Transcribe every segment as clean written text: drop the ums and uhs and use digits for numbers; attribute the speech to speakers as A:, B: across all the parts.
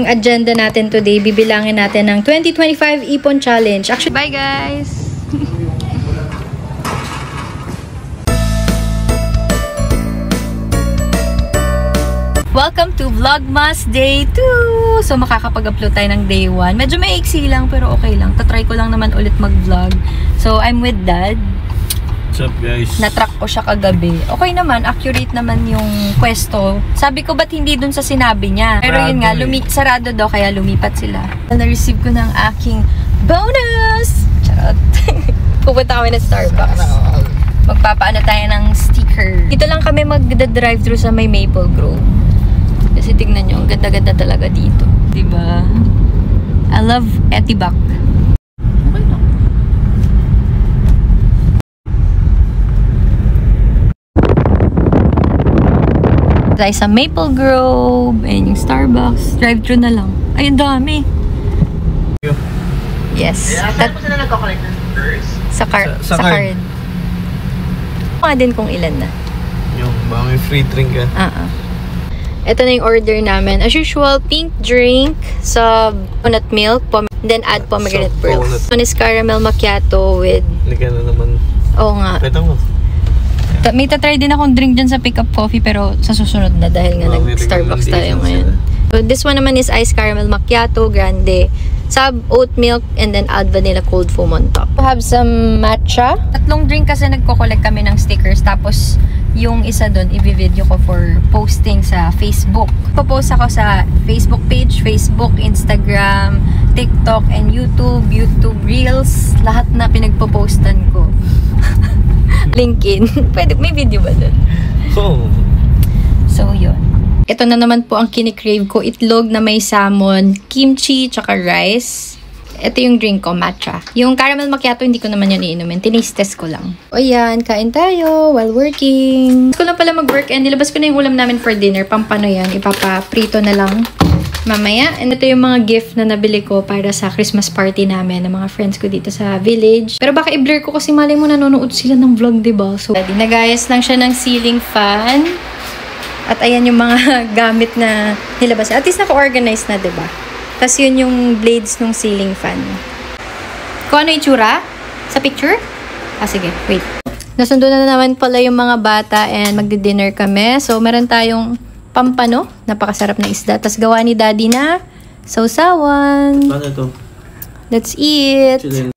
A: agenda natin today, bibilangin natin ng 2025 Ipon Challenge. Actually, bye guys! Welcome to Vlogmas Day 2! So, makakapag-upload tayo ng Day 1. Medyo may iksi lang, pero okay lang. Tatry ko lang naman ulit mag-vlog. So, I'm with Dad.
B: What's up, guys?
A: Natrack ko siya kagabi. Okay naman, accurate naman yung pwesto. Sabi ko, ba't hindi dun sa sinabi niya? Pero yun nga, sarado daw, kaya lumipat sila. Na-receive ko ng aking bonus! Charot. Pupunta kami ng Starbucks. Magpapaano tayo ng sticker. Dito lang kami mag-drive-thru sa may Maple Grove. Kasi tignan nyo, ang ganda-ganda talaga dito. Diba? I love Etibac. Okay na. Tayo sa Maple Grove. Ayan yung Starbucks. Drive-thru na lang. Ay, ang dami. Yes.
C: Saan po sila nagkakolect ng first?
A: Sa card. Mga din kung ilan na.
B: Yung mga may free drink ka.
A: Ito na yung order namin. As usual, pink drink, coconut milk, then add pomegranate pearls. One is caramel macchiato with...
B: Lagyan na naman.
A: Oo nga.
B: Pwede mo.
A: May tatry din akong drink dyan sa pick-up coffee pero sa susunod na dahil nga nag-Starbucks tayo ngayon. So this one naman is iced caramel macchiato, grande, sub oat milk, and then add vanilla cold foam on top. We have some matcha. Tatlong drink kasi nagko-collect kami ng stickers. Tapos yung isa doon, i-video ko for posting sa Facebook. Popost ako sa Facebook page, Facebook, Instagram, TikTok, and YouTube Reels. Lahat na pinagpo-postan ko. LinkedIn. Pwede, may video ba doon?
B: Oh.
A: So, yun. Ito na naman po ang kinikrave ko. Itlog na may salmon, kimchi, tsaka rice. Ito yung drink ko, matcha. Yung caramel macchiato, hindi ko naman yun iinumin. Tinase test ko lang. O yan, kain tayo while working. Gusto ko lang pala mag-work and nilabas ko na yung ulam namin for dinner. Pampano yan. Ipapa-prito na lang mamaya. And ito yung mga gift na nabili ko para sa Christmas party namin ng mga friends ko dito sa village. Pero baka i-blur ko kasi malay mo nanonood sila ng vlog, diba? So, nagayas lang siya ng ceiling fan. At ayan yung mga gamit na nilabas. At least naka-organize na, diba? Tapos yun yung blades ng ceiling fan. Kung ano itsura? Sa picture? Sige, wait. Nasundo na naman pala yung mga bata and magdi-dinner kami. So, meron tayong pampano. Napakasarap na isda. Tapos gawa ni Daddy na sausawan.
B: Paano ito?
A: Let's eat!
B: Chilin.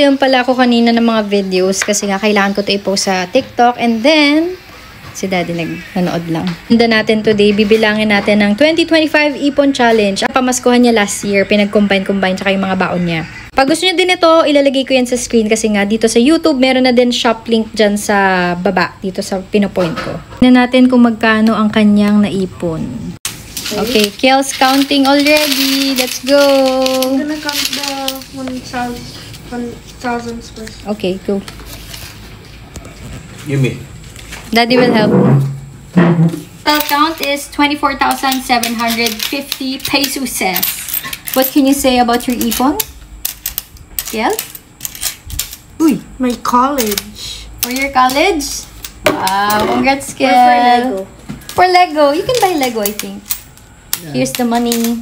A: Film pala ako kanina ng mga videos kasi nga kailangan ko ito i-post sa TikTok and then si Daddy nanood lang. Handa natin today, bibilangin natin ng 2025 Ipon Challenge. Ang pamaskuhan niya last year, pinag-combine tsaka yung mga baon niya. Pag gusto niyo din ito, ilalagay ko yan sa screen kasi nga dito sa YouTube, meron na din shop link dyan sa baba, dito sa pinopoint ko. Tingnan natin kung magkano ang kanyang naipon. Okay, Kiel's counting already. Let's go!
C: I'm gonna count the 1,000 first.
A: Okay, go.
B: Give me.
A: Daddy will help. Total count is 24,750 pesos. What can you say about your ipon? Kiel? Uy,
C: My college.
A: for your college? Wow, congrats, Kiel.
C: Or for Lego.
A: For Lego. You can buy Lego, I think. Yeah. Here's the money.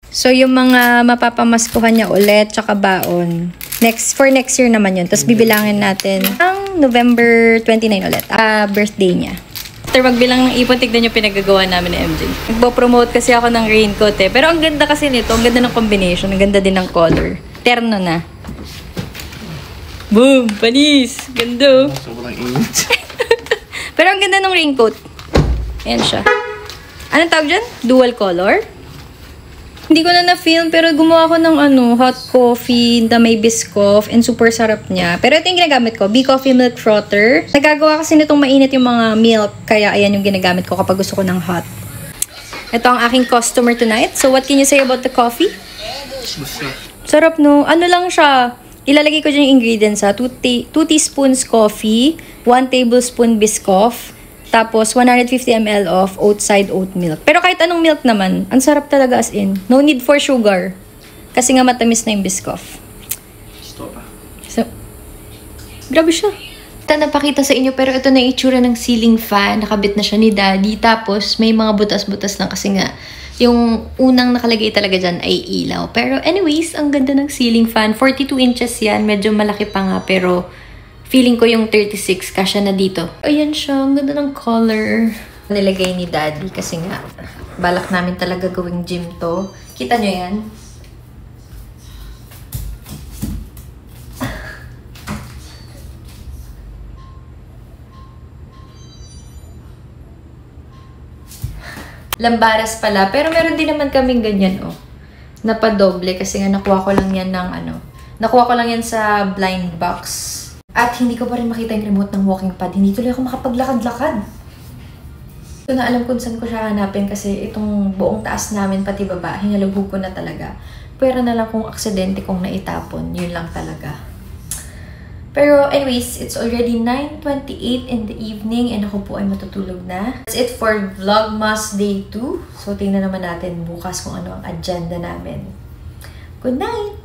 A: So, yung mga mapapamaskuhan niya ulit, tsaka baon. For next year naman yun. Tapos bibilangin natin ang November 29 ulit. Birthday niya. After magbilang ng ipon, tignan nyo pinagagawa namin ni MJ. Nagpo-promote kasi ako ng raincoat eh. Pero ang ganda kasi nito, ang ganda ng combination, ang ganda din ng color. Terno na. Boom! Panis! Ganda.
B: Sobrang init.
A: Pero ang ganda ng raincoat. Ayan siya. Anong tawag dyan? Dual color? Hindi ko na na-film, pero gumawa ko ng hot coffee na may Biscoff and super sarap niya. Pero ito yung ginagamit ko, B-Coffee Milk Frother. Nagagawa kasi nitong mainit yung mga milk, kaya ayan yung ginagamit ko kapag gusto ko ng hot. Ito ang aking customer tonight. So, what can you say about the coffee?
B: Basta.
A: Sarap, no? Ano lang siya? Ilalagay ko dyan yung ingredients, ha? 2 teaspoons coffee, 1 tablespoon Biscoff, tapos 150 ml of oat-side oat milk. Pero kahit anong milk naman, ang sarap talaga as in. No need for sugar. Kasi nga matamis na yung Biscoff.
B: Stop pa.
A: So, grabe siya. Ito napakita sa inyo, pero ito na yung itsura ng ceiling fan. Nakabit na siya ni Daddy. Tapos, may mga butas-butas lang kasi nga, yung unang nakalagay talaga dyan ay ilaw. Pero anyways, ang ganda ng ceiling fan. 42 inches yan. Medyo malaki pa nga, pero feeling ko yung 36 kasya na dito. Ayan siya. Ang ganda ng color. Nilagay ni Daddy kasi nga, balak namin talaga gawing gym to. Kita nyo yan? Lambaras pala. Pero meron din naman kaming ganyan, oh. Napadoble kasi nga nakuha ko lang yan ng nakuha ko lang yan sa blind box. At hindi ko pa rin makita yung remote ng walking pad. Hindi tuloy ako makapaglakad-lakad. Ito na alam kung saan ko siya hanapin kasi itong buong taas namin pati baba, hinalubog ko na talaga. Pwera na lang kung aksidente kong naitapon. Yun lang talaga. Pero anyways, it's already 9:28 in the evening and ako po ay matutulog na. That's it for Vlogmas Day 2. So tingnan naman natin bukas kung ano ang agenda namin. Good night!